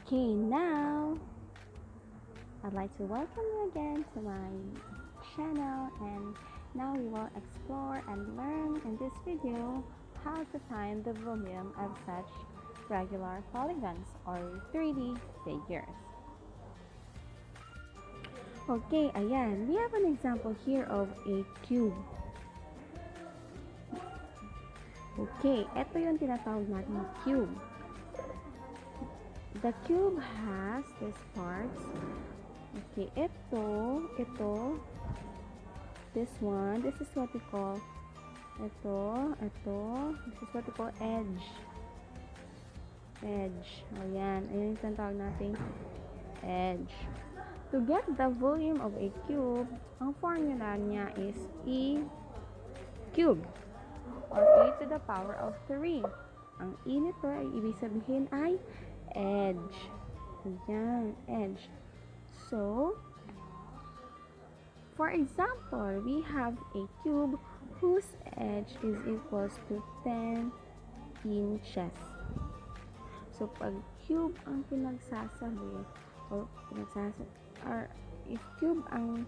Okay, now I'd like to welcome you again to my channel, and now we will explore and learn in this video how to find the volume of such regular polygons or 3D figures. Okay, ayan, we have an example here of a cube. Okay, ito yung tinatawag natin cube. The cube has these parts. Okay, this one, this is what we call, this is what we call edge. Ayan yung tinatawag nating edge. To get the volume of a cube, ang formula niya is E cube or e to the power of 3. Ang e nito ay ibig sabihin ay edge. Ayan, edge. So, for example, we have a cube whose edge is equals to 10 inches. So, pag cube ang pinagsasabi, or if cube ang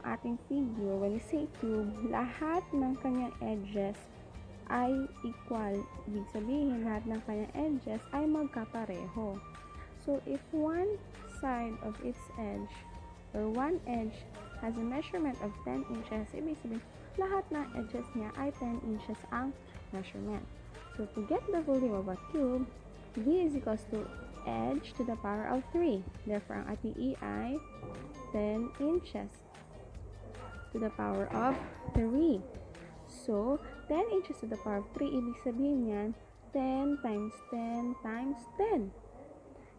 ating figure, when we say cube, lahat ng kanyang edges ay equal. Ibig sabihin, lahat ng kanyang edges ay magkapareho. So, if one side of its edge, or one edge, has a measurement of 10 inches, ibig sabihin, lahat ng edges niya ay 10 inches ang measurement. So, to get the volume of a cube, V is equals to edge to the power of 3. Therefore, ang ating E ay 10 inches to the power of 3. So, 10 inches to the power of 3, ibig sabihin yan, 10 times 10 times 10.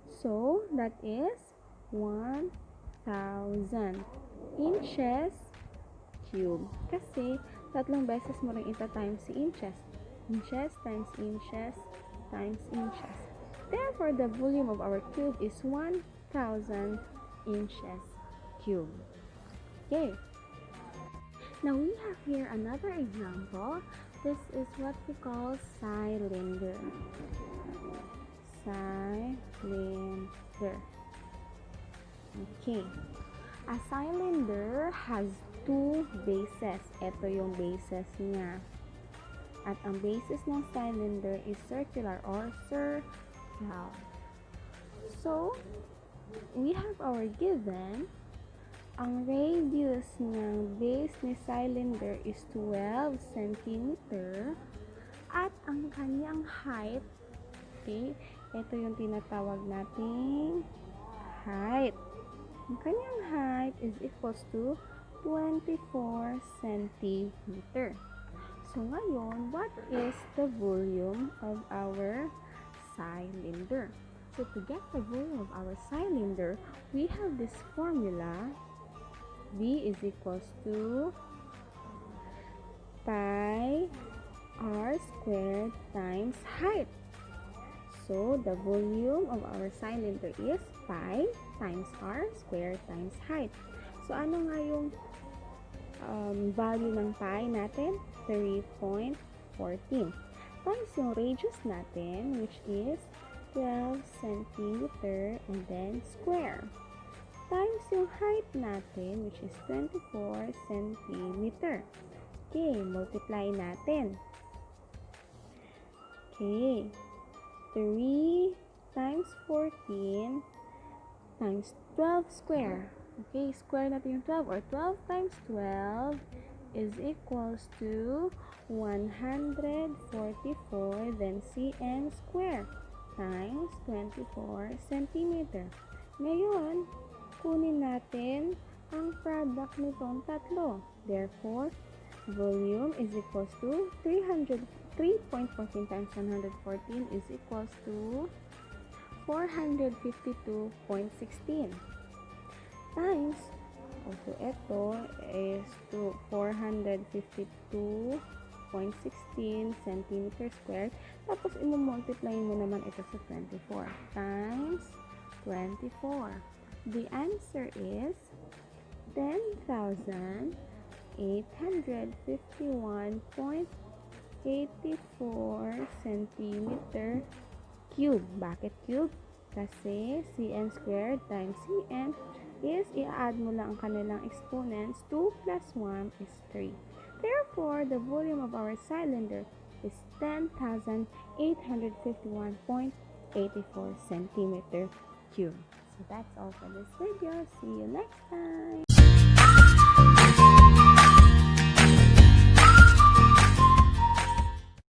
So, that is 1,000 inches cube. Kasi, tatlong beses mo rin ita-times si inches. Inches times inches times inches. Therefore, the volume of our cube is 1,000 inches cube. Okay. Now, we have here another example. This is what we call cylinder. Okay. A cylinder has two bases. Ito yung bases niya. At ang basis ng cylinder is circular or circle. So, we have our given. Ang radius ng base ni cylinder is 12 cm. At ang kanyang height, okay, ito yung tinatawag nating height. Ang kanyang height is equals to 24 cm. So, ngayon, what is the volume of our cylinder? So, to get the volume of our cylinder, we have this formula. V is equals to pi r squared times height. So, the volume of our cylinder is pi times r squared times height. So, ano nga yung value ng pi natin? 3.14. Times yung radius natin, which is 12 cm and then square. Times yung height natin, which is 24 cm. Okay, multiply natin. Okay, 3 times 14 times 12 square. Okay, square natin yung 12, or 12 times 12 is equals to 144, then cm square times 24 cm. Ngayon, kunin natin ang product nitong tatlo. Therefore, volume is equals to 3.14 times 114 is equals to 452.16 times, also ito is to 452.16 cm squared. Tapos, i-multiply mo naman ito sa 24 times 24. The answer is 10,851.84 cm cube. Bakit cube? Kasi cn squared times cn is i-add mo lang ang kanilang exponents. 2 plus 1 is 3. Therefore, the volume of our cylinder is 10,851.84 centimeter cube. So that's all for this video. See you next time.